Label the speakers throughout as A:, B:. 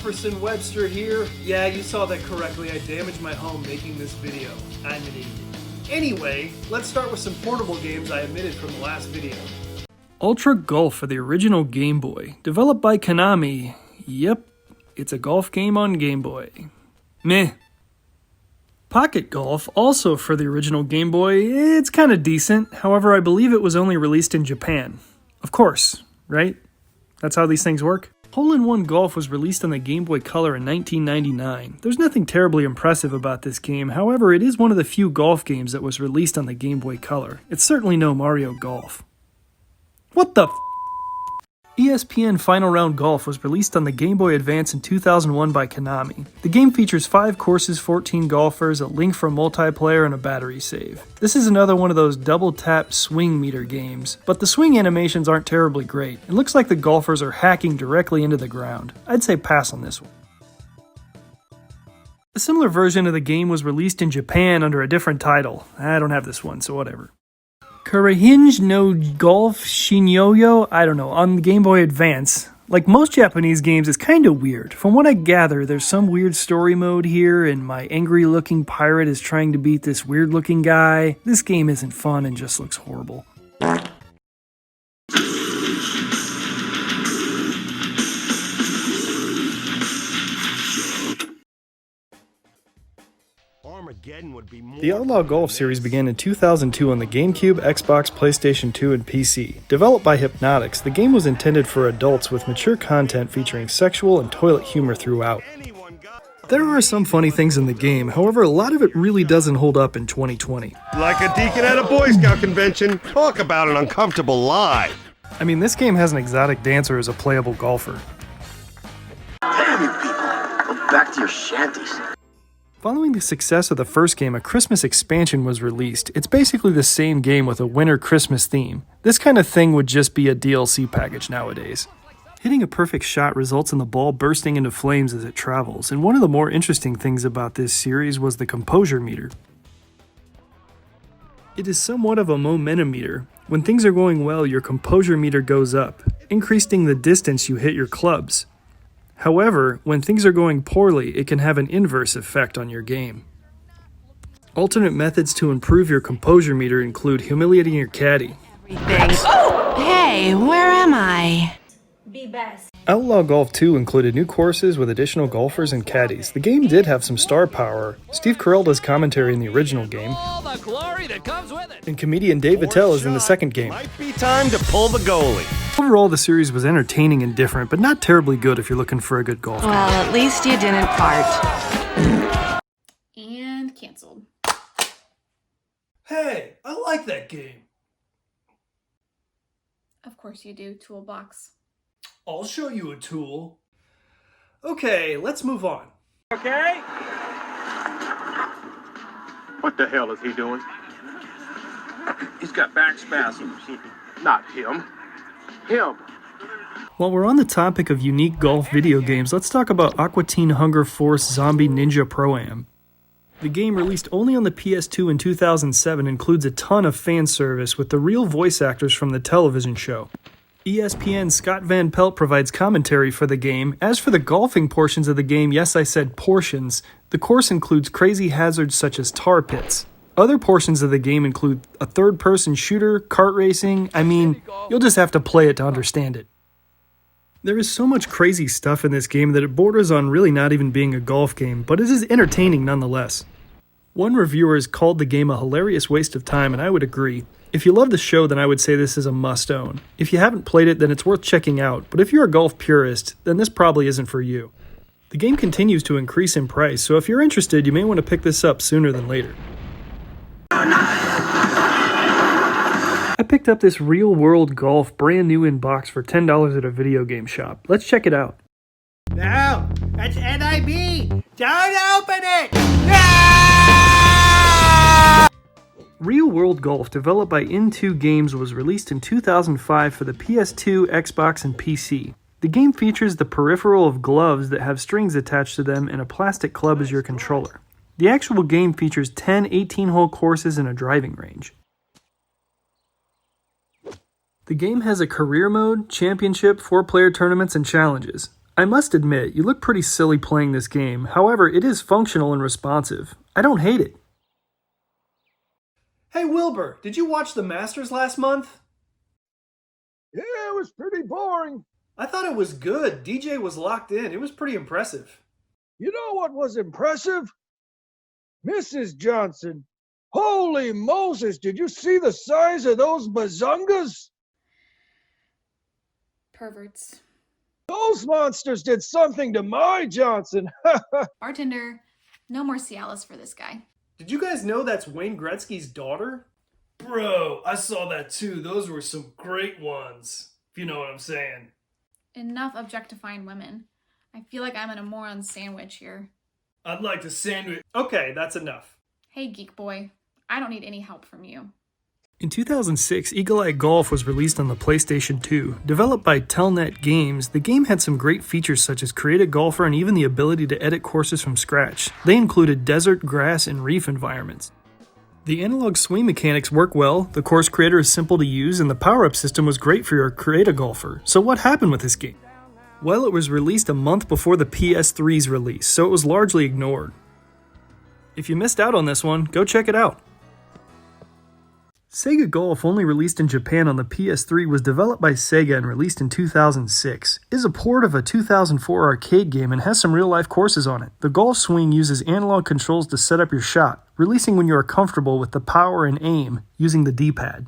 A: Jefferson Webster here. Yeah, you saw that correctly. I damaged my home making this video. I'm an idiot. Anyway, let's start with some portable games I omitted from the last video. Ultra Golf for the original Game Boy. Developed by Konami. Yep, it's a golf game on Game Boy. Meh. Pocket Golf, also for the original Game Boy. It's kind of decent. However, I believe it was only released in Japan. Of course, right? That's how these things work. Hole-in-One Golf was released on the Game Boy Color in 1999. There's nothing terribly impressive about this game, however it is one of the few golf games that was released on the Game Boy Color. It's certainly no Mario Golf. What the f***? ESPN Final Round Golf was released on the Game Boy Advance in 2001 by Konami. The game features 5 courses, 14 golfers, a link for multiplayer, and a battery save. This is another one of those double-tap swing meter games, but the swing animations aren't terribly great. It looks like the golfers are hacking directly into the ground. I'd say pass on this one. A similar version of the game was released in Japan under a different title. I don't have this one, so whatever. Kurahinge no Golf Shinyoyo, I don't know, on the Game Boy Advance. Like most Japanese games, it's kind of weird. From what I gather, there's some weird story mode here, and my angry-looking pirate is trying to beat this weird-looking guy. This game isn't fun and just looks horrible. The Outlaw Golf series began in 2002 on the GameCube, Xbox, PlayStation 2, and PC. Developed by Hypnotics, the game was intended for adults with mature content featuring sexual and toilet humor throughout. There are some funny things in the game, however a lot of it really doesn't hold up in 2020.
B: Like a deacon at a Boy Scout convention, talk about an uncomfortable lie.
A: I mean, this game has an exotic dancer as a playable golfer.
C: Damn you people, go back to your shanties.
A: Following the success of the first game, a Christmas expansion was released. It's basically the same game with a winter Christmas theme. This kind of thing would just be a DLC package nowadays. Hitting a perfect shot results in the ball bursting into flames as it travels, and one of the more interesting things about this series was the composure meter. It is somewhat of a momentum meter. When things are going well, your composure meter goes up, increasing the distance you hit your clubs. However, when things are going poorly, it can have an inverse effect on your game. Alternate methods to improve your composure meter include humiliating your caddy.
D: Oh! Hey, where am I?
E: Be best.
A: Outlaw Golf 2 included new courses with additional golfers and caddies. The game did have some star power. Steve Carell does commentary in the original game, and comedian Dave Attell is in the second game.
B: Might be time to pull the goalie.
A: Overall, the series was entertaining and different, but not terribly good if you're looking for a good golf game.
D: Well, at least you didn't fart.
E: And canceled.
A: Hey, I like that game.
E: Of course you do, Toolbox.
A: I'll show you a tool. Okay, let's move on.
F: Okay? What the hell is he doing? He's got back spasms. Not him. Him.
A: While we're on the topic of unique golf video games, let's talk about Aqua Teen Hunger Force Zombie Ninja Pro-Am. The game, released only on the PS2 in 2007, includes a ton of fan service with the real voice actors from the television show. ESPN's Scott Van Pelt provides commentary for the game. As for the golfing portions of the game, yes, I said portions, the course includes crazy hazards such as tar pits. Other portions of the game include a third-person shooter, kart racing. I mean, you'll just have to play it to understand it. There is so much crazy stuff in this game that it borders on really not even being a golf game, but it is entertaining nonetheless. One reviewer has called the game a hilarious waste of time, and I would agree. If you love the show, then I would say this is a must-own. If you haven't played it, then it's worth checking out, but if you're a golf purist, then this probably isn't for you. The game continues to increase in price, so if you're interested, you may want to pick this up sooner than later. I picked picked up this Real World Golf brand new in box for $10 at a video game shop. Let's check it out.
G: No, that's NIB. Don't open it.
A: Real World Golf, developed by In2 Games, was released in 2005 for the PS2, Xbox, and PC. The game features the peripheral of gloves that have strings attached to them and a plastic club as your controller. The actual game features 10 18-hole courses and a driving range. The game has a career mode, championship, 4-player tournaments, and challenges. I must admit, you look pretty silly playing this game, however, it is functional and responsive. I don't hate it. Hey Wilbur, did you watch the Masters last month?
H: Yeah, it was pretty boring.
A: I thought it was good. DJ was locked in. It was pretty impressive.
H: You know what was impressive? Mrs. Johnson. Holy Moses, did you see the size of those bazungas?
E: Perverts.
H: Those monsters did something to my Johnson.
E: Bartender, no more Cialis for this guy.
A: Did you guys know that's Wayne Gretzky's daughter? Bro, I saw that too. Those were some great ones, if you know what I'm saying.
E: Enough objectifying women. I feel like I'm in a moron sandwich here.
A: I'd like to sandwich. Okay, that's enough.
E: Hey, geek boy. I don't need any help from you.
A: In 2006, Eagle Eye Golf was released on the PlayStation 2. Developed by Telnet Games, the game had some great features such as Create a Golfer and even the ability to edit courses from scratch. They included desert, grass, and reef environments. The analog swing mechanics work well, the course creator is simple to use, and the power-up system was great for your Create a Golfer. So what happened with this game? Well, it was released a month before the PS3's release, so it was largely ignored. If you missed out on this one, go check it out. Sega Golf, only released in Japan on the PS3, was developed by Sega and released in 2006. It is a port of a 2004 arcade game and has some real-life courses on it. The golf swing uses analog controls to set up your shot, releasing when you are comfortable with the power and aim using the D-pad.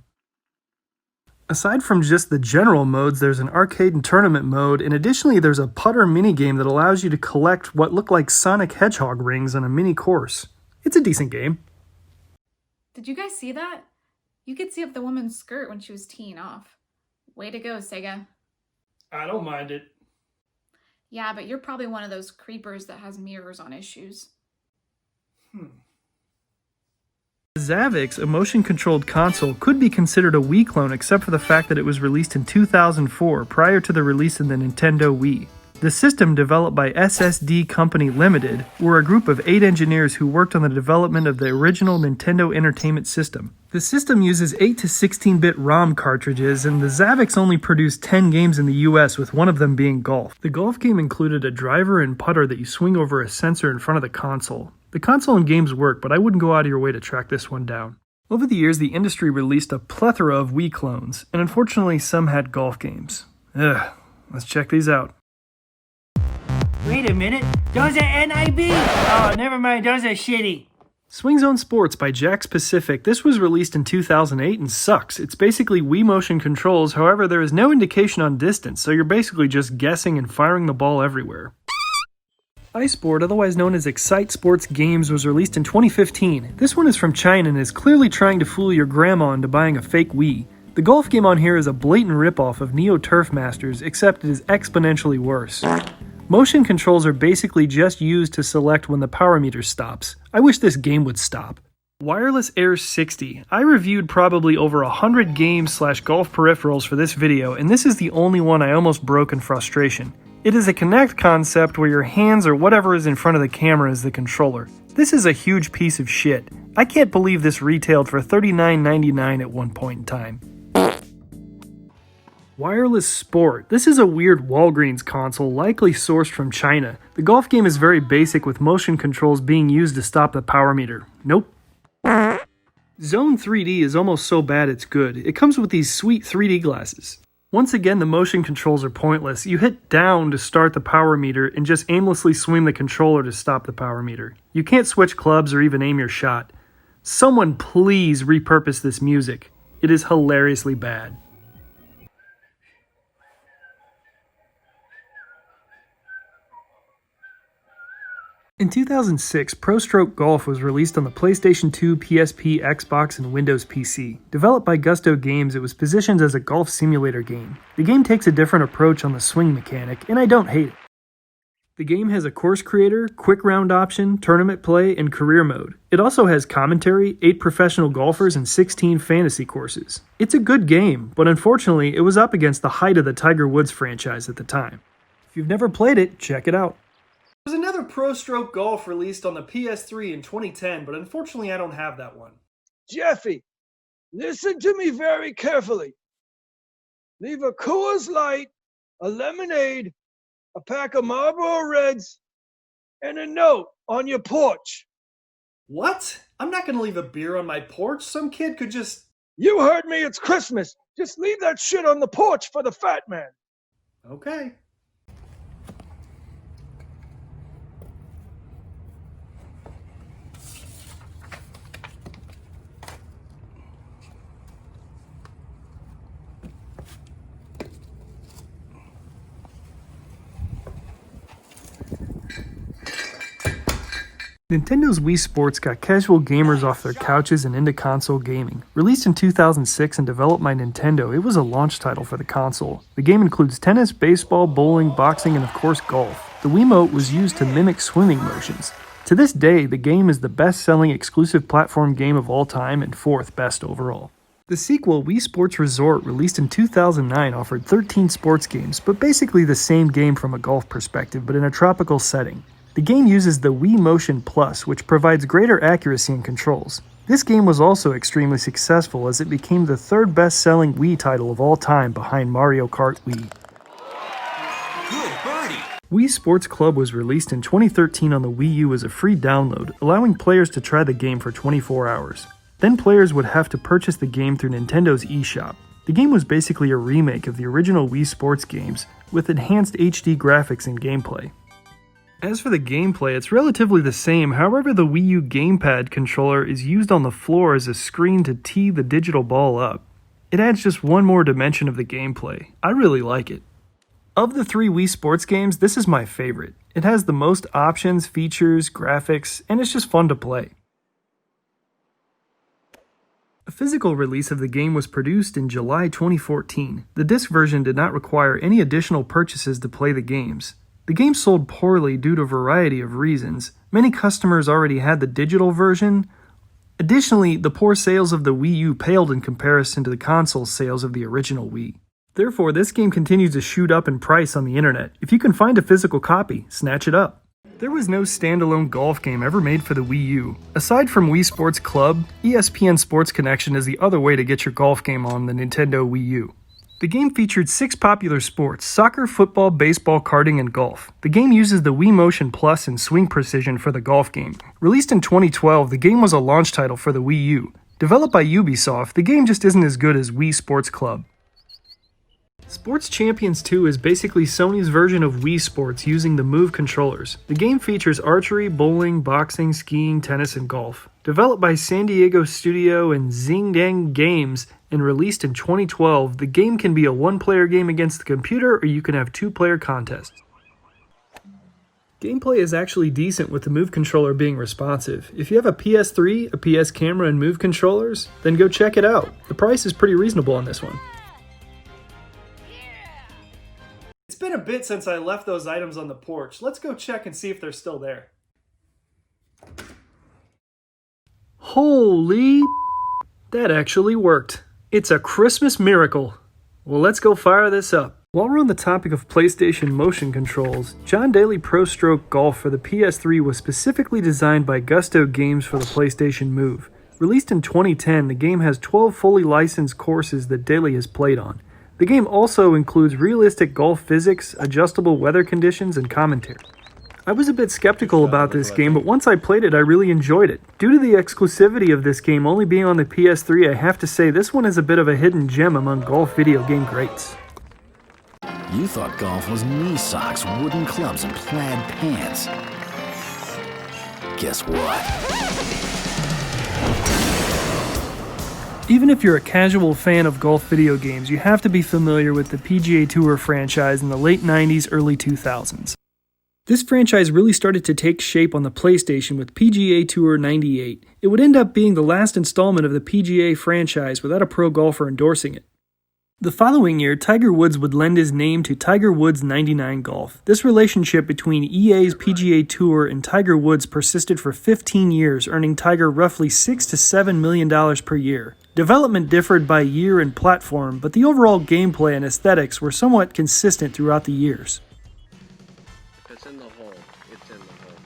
A: Aside from just the general modes, there's an arcade and tournament mode, and additionally there's a putter minigame that allows you to collect what look like Sonic Hedgehog rings on a mini course. It's a decent game.
E: Did you guys see that? You could see up the woman's skirt when she was teeing off. Way to go, Sega.
A: I don't mind it.
E: Yeah, but you're probably one of those creepers that has mirrors on his shoes.
A: The Zavix, a motion-controlled console, could be considered a Wii clone except for the fact that it was released in 2004, prior to the release of the Nintendo Wii. The system, developed by SSD Company Limited, were a group of 8 engineers who worked on the development of the original Nintendo Entertainment System. The system uses 8 to 16-bit ROM cartridges, and the Zavix only produced 10 games in the US, with one of them being golf. The golf game included a driver and putter that you swing over a sensor in front of the console. The console and games work, but I wouldn't go out of your way to track this one down. Over the years, the industry released a plethora of Wii clones, and unfortunately some had golf games. Let's check these out.
G: Wait a minute. Those are NIB. Oh, never mind. Those are shitty.
A: Swing Zone Sports by Jack's Pacific. This was released in 2008 and sucks. It's basically Wii motion controls, however there is no indication on distance, so you're basically just guessing and firing the ball everywhere. Iceboard, otherwise known as Excite Sports Games, was released in 2015. This one is from China and is clearly trying to fool your grandma into buying a fake Wii. The golf game on here is a blatant ripoff of Neo Turf Masters, except it is exponentially worse. Motion controls are basically just used to select when the power meter stops. I wish this game would stop. Wireless Air 60. I reviewed probably over 100 games/golf peripherals for this video, and this is the only one I almost broke in frustration. It is a Kinect concept where your hands or whatever is in front of the camera is the controller. This is a huge piece of shit. I can't believe this retailed for $39.99 at one point in time. Wireless Sport. This is a weird Walgreens console, likely sourced from China. The golf game is very basic, with motion controls being used to stop the power meter. Nope. Zone 3D is almost so bad it's good. It comes with these sweet 3D glasses. Once again, the motion controls are pointless. You hit down to start the power meter and just aimlessly swing the controller to stop the power meter. You can't switch clubs or even aim your shot. Someone please repurpose this music. It is hilariously bad.
I: In 2006, Pro Stroke Golf was released on the PlayStation 2, PSP, Xbox, and Windows PC. Developed by Gusto Games, it was positioned as a golf simulator game. The game takes a different approach on the swing mechanic, and I don't hate it. The game has a course creator, quick round option, tournament play, and career mode. It also has commentary, 8 professional golfers, and 16 fantasy courses. It's a good game, but unfortunately, it was up against the height of the Tiger Woods franchise at the time. If you've never played it, check it out.
A: There's another Pro Stroke Golf released on the PS3 in 2010, but unfortunately I don't have that one.
H: Jeffy, listen to me very carefully. Leave a Coors Light, a lemonade, a pack of Marlboro Reds, and a note on your porch.
A: What? I'm not gonna leave a beer on my porch. Some kid could just...
H: You heard me, it's Christmas. Just leave that shit on the porch for the fat man.
A: Okay.
I: Nintendo's Wii Sports got casual gamers off their couches and into console gaming. Released in 2006 and developed by Nintendo, it was a launch title for the console. The game includes tennis, baseball, bowling, boxing, and of course golf. The Wiimote was used to mimic swimming motions. To this day, the game is the best-selling exclusive platform game of all time and 4th best overall. The sequel, Wii Sports Resort, released in 2009, offered 13 sports games, but basically the same game from a golf perspective, but in a tropical setting. The game uses the Wii Motion Plus, which provides greater accuracy and controls. This game was also extremely successful as it became the 3rd best-selling Wii title of all time behind Mario Kart Wii.
J: Good birdie!
I: Wii Sports Club was released in 2013 on the Wii U as a free download, allowing players to try the game for 24 hours. Then players would have to purchase the game through Nintendo's eShop. The game was basically a remake of the original Wii Sports games, with enhanced HD graphics and gameplay. As for the gameplay, it's relatively the same, however the Wii U gamepad controller is used on the floor as a screen to tee the digital ball up. It adds just one more dimension of the gameplay. I really like it. Of the 3 Wii Sports games, this is my favorite. It has the most options, features, graphics, and it's just fun to play. A physical release of the game was produced in July 2014. The disc version did not require any additional purchases to play the games. The game sold poorly due to a variety of reasons. Many customers already had the digital version. Additionally, the poor sales of the Wii U paled in comparison to the console sales of the original Wii. Therefore, this game continues to shoot up in price on the internet. If you can find a physical copy, snatch it up. There was no standalone golf game ever made for the Wii U. Aside from Wii Sports Club, ESPN Sports Connection is the other way to get your golf game on the Nintendo Wii U. The game featured 6 popular sports: soccer, football, baseball, karting, and golf. The game uses the Wii Motion Plus and swing precision for the golf game. Released in 2012, the game was a launch title for the Wii U. Developed by Ubisoft, the game just isn't as good as Wii Sports Club. Sports Champions 2 is basically Sony's version of Wii Sports using the Move controllers. The game features archery, bowling, boxing, skiing, tennis, and golf. Developed by San Diego Studio and Xingdang Games and released in 2012, the game can be a 1-player game against the computer or you can have 2-player contests. Gameplay is actually decent with the Move controller being responsive. If you have a PS3, a PS camera, and Move controllers, then go check it out. The price is pretty reasonable on this one.
A: It's been a bit since I left those items on the porch. Let's go check and see if they're still there.
I: Holy... that actually worked. It's a Christmas miracle. Well, let's go fire this up. While we're on the topic of PlayStation motion controls, John Daly Pro Stroke Golf for the PS3 was specifically designed by Gusto Games for the PlayStation Move. Released in 2010, the game has 12 fully licensed courses that Daly has played on. The game also includes realistic golf physics, adjustable weather conditions, and commentary. I was a bit skeptical about this game, but once I played it, I really enjoyed it. Due to the exclusivity of this game only being on the PS3, I have to say this one is a bit of a hidden gem among golf video game greats.
J: You thought golf was knee socks, wooden clubs, and plaid pants. Guess what?
I: Even if you're a casual fan of golf video games, you have to be familiar with the PGA Tour franchise in the late 90s, early 2000s. This franchise really started to take shape on the PlayStation with PGA Tour 98. It would end up being the last installment of the PGA franchise without a pro golfer endorsing it. The following year, Tiger Woods would lend his name to Tiger Woods 99 Golf. This relationship between EA's PGA Tour and Tiger Woods persisted for 15 years, earning Tiger roughly $6 to $7 million per year. Development differed by year and platform, but the overall gameplay and aesthetics were somewhat consistent throughout the years.
C: If it's in the hole, it's in the hole.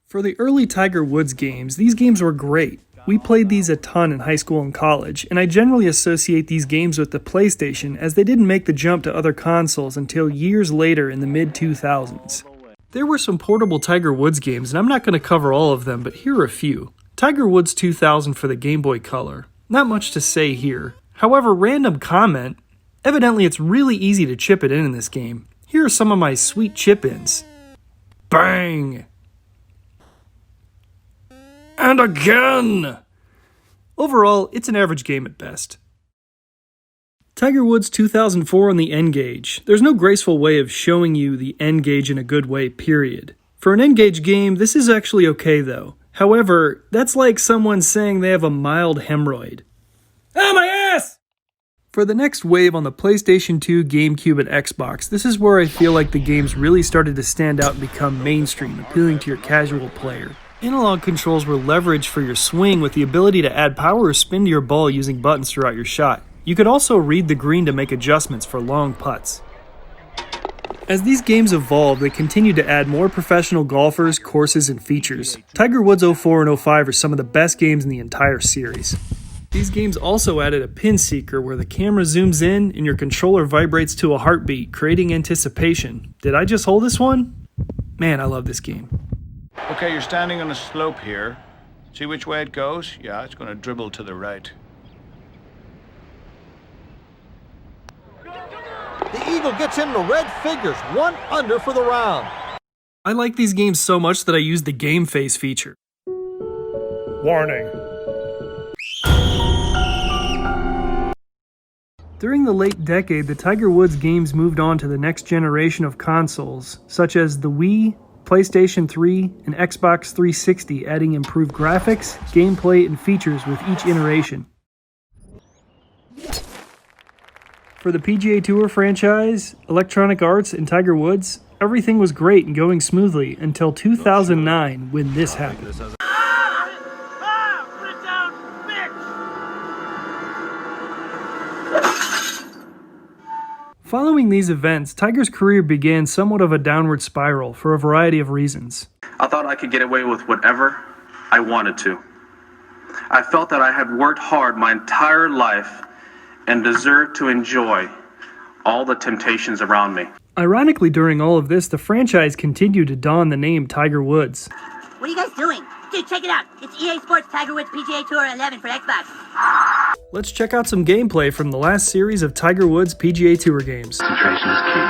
I: For the early Tiger Woods games, these games were great. We played these a ton in high school and college, and I generally associate these games with the PlayStation as they didn't make the jump to other consoles until years later in the mid-2000s. There were some portable Tiger Woods games, and I'm not going to cover all of them, but here are a few. Tiger Woods 2000 for the Game Boy Color. Not much to say here. However, random comment. Evidently it's really easy to chip it in this game. Here are some of my sweet chip-ins. Bang! And again! Overall, it's an average game at best. Tiger Woods 2004 on the N-Gage. There's no graceful way of showing you the N-Gage in a good way, period. For an N-Gage game, this is actually okay though. However, that's like someone saying they have a mild hemorrhoid. Ah, my ass! For the next wave on the PlayStation 2, GameCube, and Xbox, this is where I feel like the games really started to stand out and become mainstream, appealing to your casual player. Analog controls were leveraged for your swing with the ability to add power or spin to your ball using buttons throughout your shot. You could also read the green to make adjustments for long putts. As these games evolved, they continued to add more professional golfers, courses, and features. Tiger Woods 04 and 05 are some of the best games in the entire series. These games also added a pin seeker where the camera zooms in and your controller vibrates to a heartbeat, creating anticipation. Did I just hold this one? Man, I love this game.
K: Okay, you're standing on a slope here. See which way it goes? Yeah, it's going to dribble to the right.
L: The Eagle gets into red figures, 1 under for the round.
I: I like these games so much that I use the Game Face feature. Warning. During the late decade, the Tiger Woods games moved on to the next generation of consoles, such as the Wii, PlayStation 3, and Xbox 360, adding improved graphics, gameplay, and features with each iteration. For the PGA Tour franchise, Electronic Arts, and Tiger Woods, everything was great and going smoothly until 2009 when this happened. Following these events, Tiger's career began somewhat of a downward spiral for a variety of reasons.
F: I thought I could get away with whatever I wanted to. I felt that I had worked hard my entire life and deserved to enjoy all the temptations around me.
I: Ironically, during all of this, the franchise continued to don the name Tiger Woods.
M: What are you guys doing? Dude, check it out. It's EA Sports Tiger Woods PGA Tour 11 for Xbox.
I: Let's check out some gameplay from the last series of Tiger Woods PGA Tour games.
C: Concentration is key.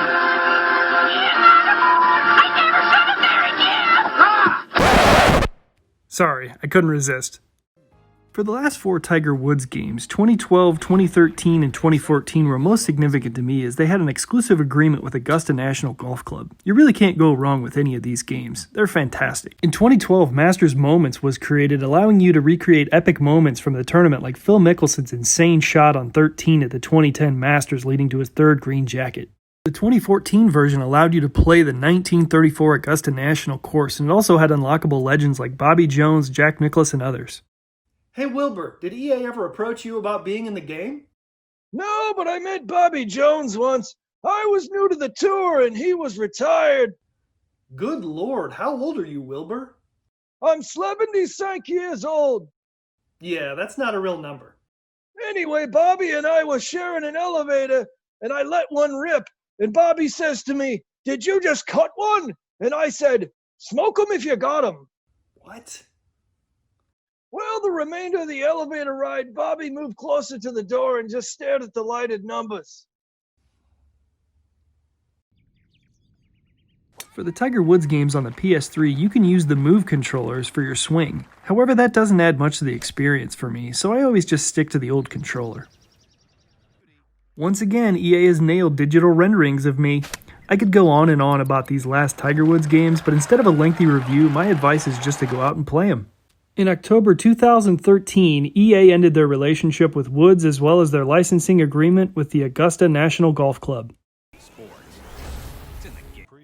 I: Sorry, I couldn't resist. For the last 4 Tiger Woods games, 2012, 2013, and 2014 were most significant to me as they had an exclusive agreement with Augusta National Golf Club. You really can't go wrong with any of these games. They're fantastic. In 2012, Masters Moments was created, allowing you to recreate epic moments from the tournament like Phil Mickelson's insane shot on 13 at the 2010 Masters leading to his 3rd green jacket. The 2014 version allowed you to play the 1934 Augusta National course, and it also had unlockable legends like Bobby Jones, Jack Nicklaus, and others.
A: Hey Wilbur, did EA ever approach you about being in the game?
H: No, but I met Bobby Jones once. I was new to the tour and he was retired.
A: Good Lord, how old are you, Wilbur?
H: I'm 75 years old.
A: Yeah, that's not a real number.
H: Anyway, Bobby and I were sharing an elevator and I let one rip. And Bobby says to me, "Did you just cut one?" And I said, "Smoke 'em if you got 'em."
A: What?
H: Well, the remainder of the elevator ride, Bobby moved closer to the door and just stared at the lighted numbers.
I: For the Tiger Woods games on the PS3, you can use the Move controllers for your swing. However, that doesn't add much to the experience for me, so I always just stick to the old controller. Once again, EA has nailed digital renderings of me. I could go on and on about these last Tiger Woods games, but instead of a lengthy review, my advice is just to go out and play them. In October 2013, EA ended their relationship with Woods as well as their licensing agreement with the Augusta National Golf Club.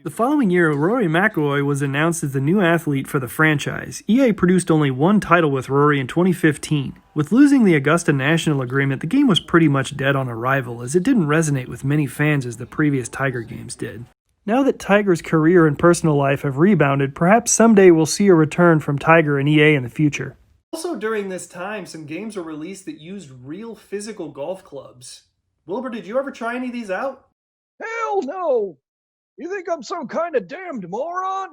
I: The following year, Rory McIlroy was announced as the new athlete for the franchise. EA produced only one title with Rory in 2015. With losing the Augusta National agreement, the game was pretty much dead on arrival, as it didn't resonate with many fans as the previous Tiger games did. Now that Tiger's career and personal life have rebounded, perhaps someday we'll see a return from Tiger and EA in the future.
A: Also during this time, some games were released that used real physical golf clubs. Wilbur, did you ever try any of these out?
H: Hell no! You think I'm some kind of damned moron?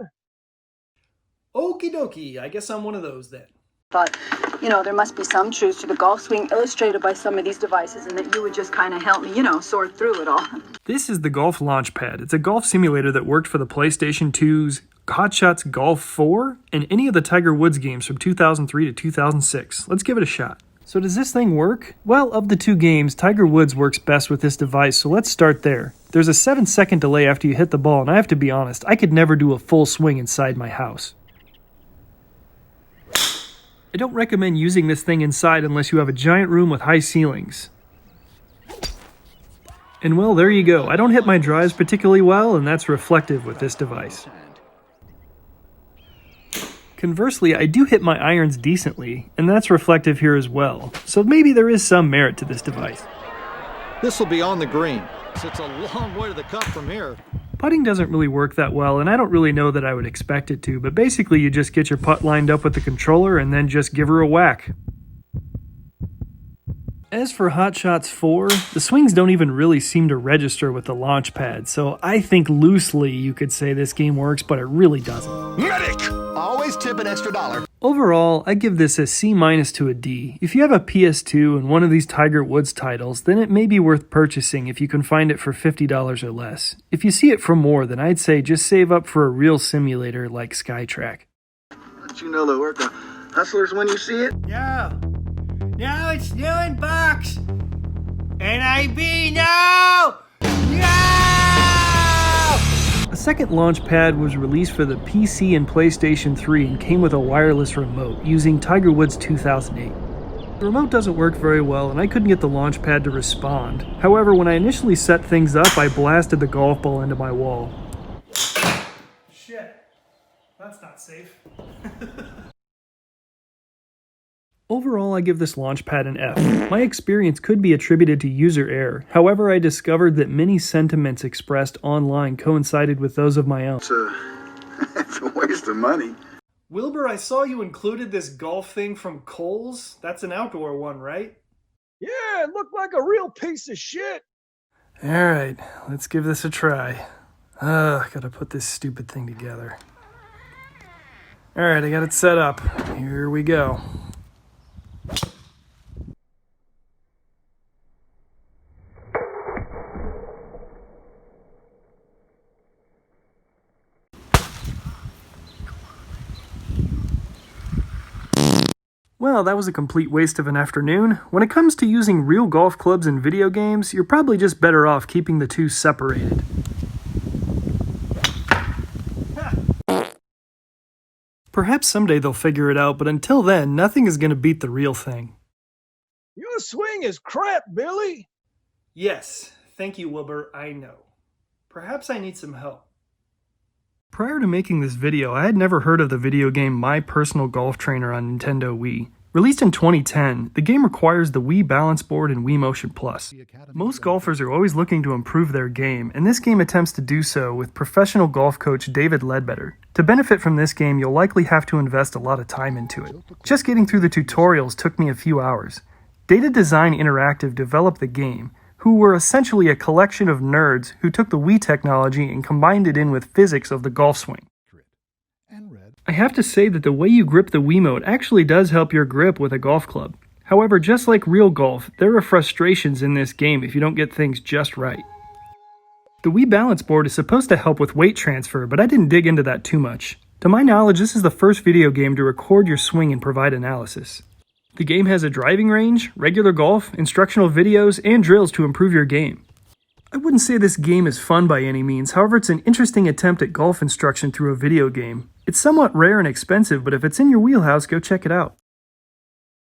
A: Okie dokie, I guess I'm one of those then.
N: But, there must be some truth to the golf swing illustrated by some of these devices, and that you would just kind of help me, sort through it all.
I: This is the Golf Launchpad. It's a golf simulator that worked for the PlayStation 2's Hot Shots Golf 4 and any of the Tiger Woods games from 2003 to 2006. Let's give it a shot. So does this thing work? Well, of the two games, Tiger Woods works best with this device, so let's start there. There's a 7-second delay after you hit the ball, and I have to be honest, I could never do a full swing inside my house. I don't recommend using this thing inside unless you have a giant room with high ceilings. And well, there you go. I don't hit my drives particularly well, and that's reflective with this device. Conversely, I do hit my irons decently, and that's reflective here as well. So maybe there is some merit to this device.
L: This will be on the green. It's a long way to the cup from here.
I: Putting doesn't really work that well, and I don't really know that I would expect it to, but basically you just get your putt lined up with the controller and then just give her a whack. As for Hot Shots 4, the swings don't even really seem to register with the launch pad, so I think loosely you could say this game works, but it really doesn't.
B: Medic! Always tip an extra $1.
I: Overall, I give this a C- to a D. If you have a PS2 and one of these Tiger Woods titles, then it may be worth purchasing if you can find it for $50 or less. If you see it for more, then I'd say just save up for a real simulator like Skytrack.
C: Don't you know the work of hustlers when you see it?
G: No. No, it's new in box. NIB, no!
I: A second launch pad was released for the PC and PlayStation 3 and came with a wireless remote using Tiger Woods 2008. The remote doesn't work very well and I couldn't get the launch pad to respond. However, when I initially set things up, I blasted the golf ball into my wall.
A: Shit, that's not safe.
I: Overall, I give this launchpad an F. My experience could be attributed to user error. However, I discovered that many sentiments expressed online coincided with those of my own.
C: It's a waste of money.
A: Wilbur, I saw you included this golf thing from Kohl's. That's an outdoor one, right?
H: Yeah, it looked like a real piece of shit.
I: Alright, let's give this a try. I gotta put this stupid thing together. Alright, I got it set up. Here we go. Well, that was a complete waste of an afternoon. When it comes to using real golf clubs in video games, you're probably just better off keeping the two separated. Perhaps someday they'll figure it out, but until then, nothing is going to beat the real thing.
H: Your swing is crap, Billy.
A: Yes, thank you, Wilbur, I know. Perhaps I need some help.
I: Prior to making this video, I had never heard of the video game My Personal Golf Trainer on Nintendo Wii. Released in 2010, the game requires the Wii Balance Board and Wii Motion Plus. Most golfers are always looking to improve their game, and this game attempts to do so with professional golf coach David Ledbetter. To benefit from this game, you'll likely have to invest a lot of time into it. Just getting through the tutorials took me a few hours. Data Design Interactive developed the game, who were essentially a collection of nerds who took the Wii technology and combined it in with physics of the golf swing. I have to say that the way you grip the Wiimote actually does help your grip with a golf club. However, just like real golf, there are frustrations in this game if you don't get things just right. The Wii Balance Board is supposed to help with weight transfer, but I didn't dig into that too much. To my knowledge, this is the first video game to record your swing and provide analysis. The game has a driving range, regular golf, instructional videos, and drills to improve your game. I wouldn't say this game is fun by any means, however it's an interesting attempt at golf instruction through a video game. It's somewhat rare and expensive, but if it's in your wheelhouse, go check it out.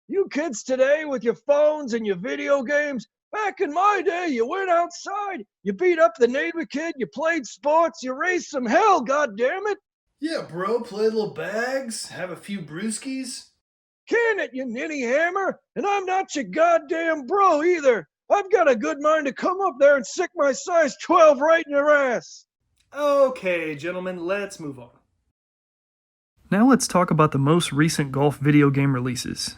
H: You kids today with your phones and your video games, back in my day, you went outside, you beat up the neighbor kid, you played sports, you raised some hell, goddammit!
A: Yeah, bro, play little bags, have a few brewskis.
H: Can it, you ninny hammer? And I'm not your goddamn bro either. I've got a good mind to come up there and sick my size 12 right in your ass.
A: Okay, gentlemen, let's move on.
I: Now let's talk about the most recent golf video game releases.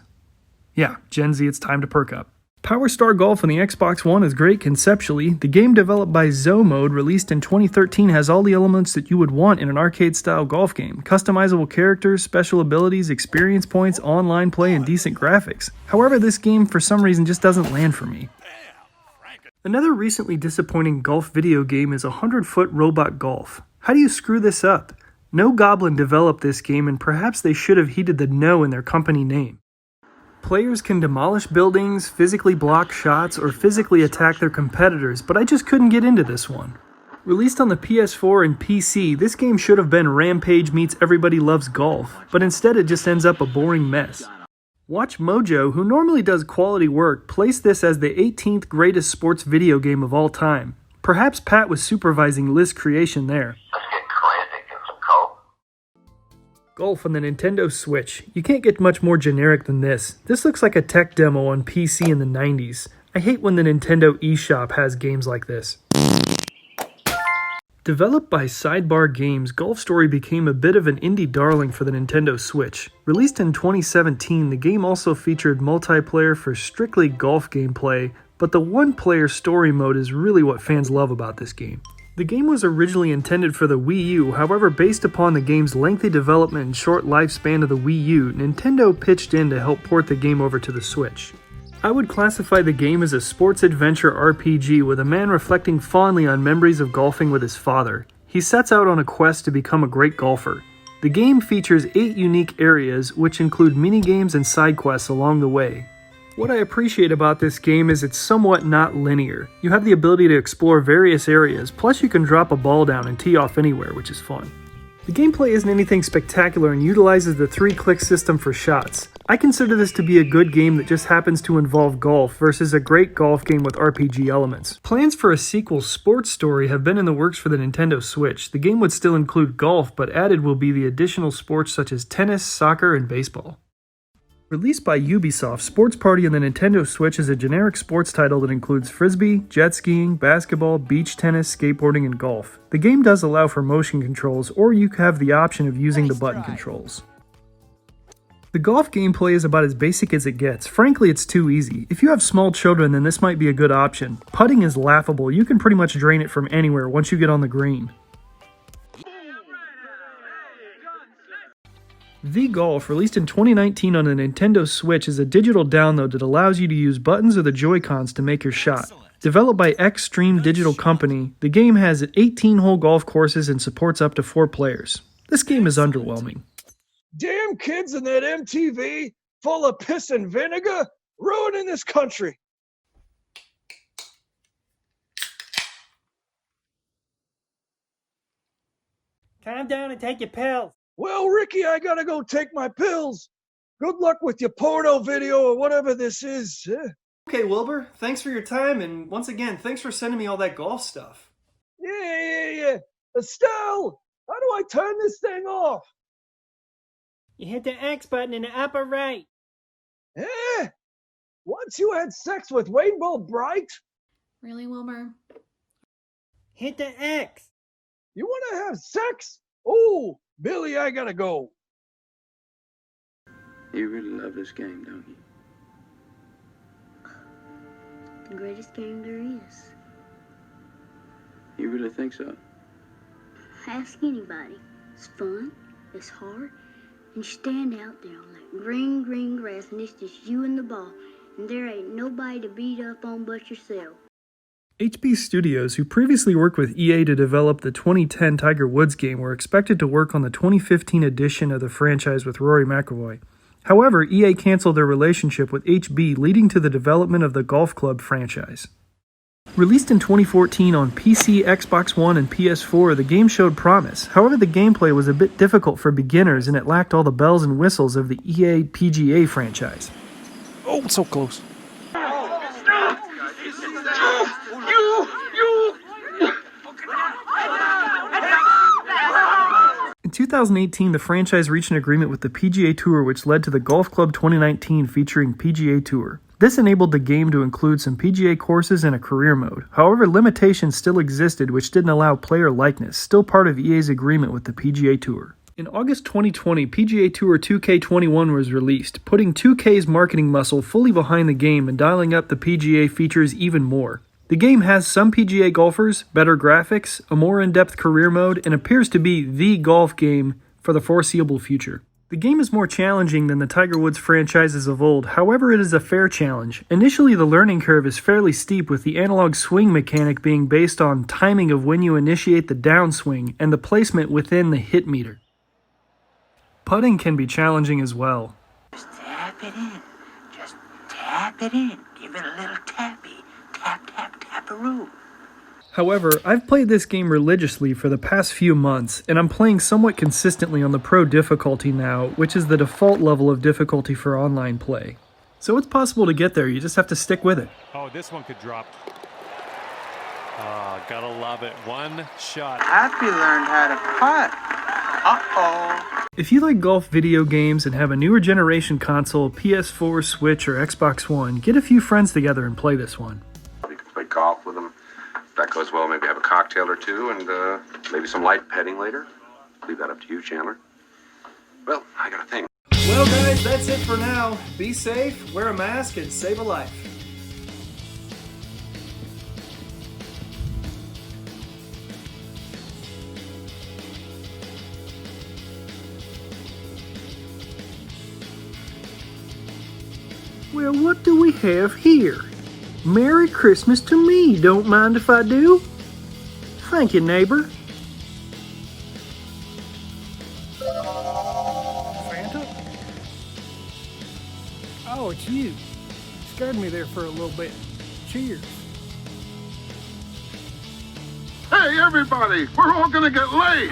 I: Yeah, Gen Z, it's time to perk up. Power Star Golf on the Xbox One is great conceptually. The game, developed by Zomode, released in 2013, has all the elements that you would want in an arcade-style golf game. Customizable characters, special abilities, experience points, online play, and decent graphics. However, this game for some reason just doesn't land for me. Another recently disappointing golf video game is 100-Foot Robot Golf. How do you screw this up? No Goblin developed this game, and perhaps they should have heeded the no in their company name. Players can demolish buildings, physically block shots, or physically attack their competitors, but I just couldn't get into this one. Released on the PS4 and PC, this game should have been Rampage meets Everybody Loves Golf, but instead it just ends up a boring mess. Watch Mojo, who normally does quality work, place this as the 18th greatest sports video game of all time. Perhaps Pat was supervising Liz's creation there. Golf on the Nintendo Switch. You can't get much more generic than this. This looks like a tech demo on PC in the 90s. I hate when the Nintendo eShop has games like this. Developed by Sidebar Games, Golf Story became a bit of an indie darling for the Nintendo Switch. Released in 2017, the game also featured multiplayer for strictly golf gameplay, but the one-player story mode is really what fans love about this game. The game was originally intended for the Wii U, however, based upon the game's lengthy development and short lifespan of the Wii U, Nintendo pitched in to help port the game over to the Switch. I would classify the game as a sports adventure RPG with a man reflecting fondly on memories of golfing with his father. He sets out on a quest to become a great golfer. The game features 8 unique areas, which include minigames and side quests along the way. What I appreciate about this game is it's somewhat not linear. You have the ability to explore various areas, plus you can drop a ball down and tee off anywhere, which is fun. The gameplay isn't anything spectacular and utilizes the 3-click system for shots. I consider this to be a good game that just happens to involve golf versus a great golf game with RPG elements. Plans for a sequel, Sports Story, have been in the works for the Nintendo Switch. The game would still include golf, but added will be the additional sports such as tennis, soccer, and baseball. Released by Ubisoft, Sports Party on the Nintendo Switch is a generic sports title that includes frisbee, jet skiing, basketball, beach tennis, skateboarding, and golf. The game does allow for motion controls, or you have the option of using the button controls. The golf gameplay is about as basic as it gets. Frankly, it's too easy. If you have small children, then this might be a good option. Putting is laughable. You can pretty much drain it from anywhere once you get on the green. The Golf, released in 2019 on the Nintendo Switch, is a digital download that allows you to use buttons or the Joy-Cons to make your shot. Developed by Xtreme Digital Company, the game has 18-hole golf courses and supports up to 4 players. This game is underwhelming.
H: Damn kids in that MTV, full of piss and vinegar, ruining this country.
G: Calm down and take your pills.
H: Well, Ricky, I gotta go take my pills. Good luck with your porno video or whatever this is.
A: Okay, Wilbur, thanks for your time, and once again, thanks for sending me all that golf stuff.
H: Yeah. Estelle, how do I turn this thing off?
G: You hit the X button in the upper right.
H: Once you had sex with Rainbow Bright?
E: Really, Wilbur?
G: Hit the X.
H: You wanna have sex? Oh, Billy, I gotta go.
C: You really love this game, don't you?
M: The greatest game there is.
C: You really think so?
M: Ask anybody. It's fun, it's hard, and you stand out there on that green grass, and it's just you and the ball, and there ain't nobody to beat up on but yourself.
I: HB Studios, who previously worked with EA to develop the 2010 Tiger Woods game, were expected to work on the 2015 edition of the franchise with Rory McIlroy. However, EA canceled their relationship with HB, leading to the development of the Golf Club franchise. Released in 2014 on PC, Xbox One, and PS4, the game showed promise. However, the gameplay was a bit difficult for beginners and it lacked all the bells and whistles of the EA PGA franchise.
O: Oh, so close.
I: In 2018, the franchise reached an agreement with the PGA Tour, which led to the Golf Club 2019 featuring PGA Tour. This enabled the game to include some PGA courses and a career mode. However, limitations still existed which didn't allow player likeness, still part of EA's agreement with the PGA Tour. In August 2020, PGA Tour 2K21 was released, putting 2K's marketing muscle fully behind the game and dialing up the PGA features even more. The game has some PGA golfers, better graphics, a more in-depth career mode, and appears to be the golf game for the foreseeable future. The game is more challenging than the Tiger Woods franchises of old, however it is a fair challenge. Initially the learning curve is fairly steep, with the analog swing mechanic being based on timing of when you initiate the downswing and the placement within the hit meter. Putting can be challenging as well.
C: Just tap it in. Just tap it in. Give it a little tappy. Tap, tap, tap-a-roo.
I: However, I've played this game religiously for the past few months, and I'm playing somewhat consistently on the Pro difficulty now, which is the default level of difficulty for online play. So it's possible to get there, you just have to stick with it.
O: Oh, this one could drop. Oh, gotta love it. One shot.
C: Happy learned how to putt. Uh-oh.
I: If you like golf video games and have a newer generation console, PS4, Switch, or Xbox One, get a few friends together and play this one.
P: You can play golf with them. If that goes well, maybe have a cocktail or two and maybe some light petting later. Leave that up to you, Chandler. Well, I got a thing.
A: Well, guys, that's it for now. Be safe, wear a mask, and save a life.
I: Well, what do we have here? Merry Christmas to me, don't mind if I do. Thank you, neighbor.
Q: Santa? Oh, it's you. Scared me there for a little bit. Cheers.
R: Hey, everybody, we're all gonna get late.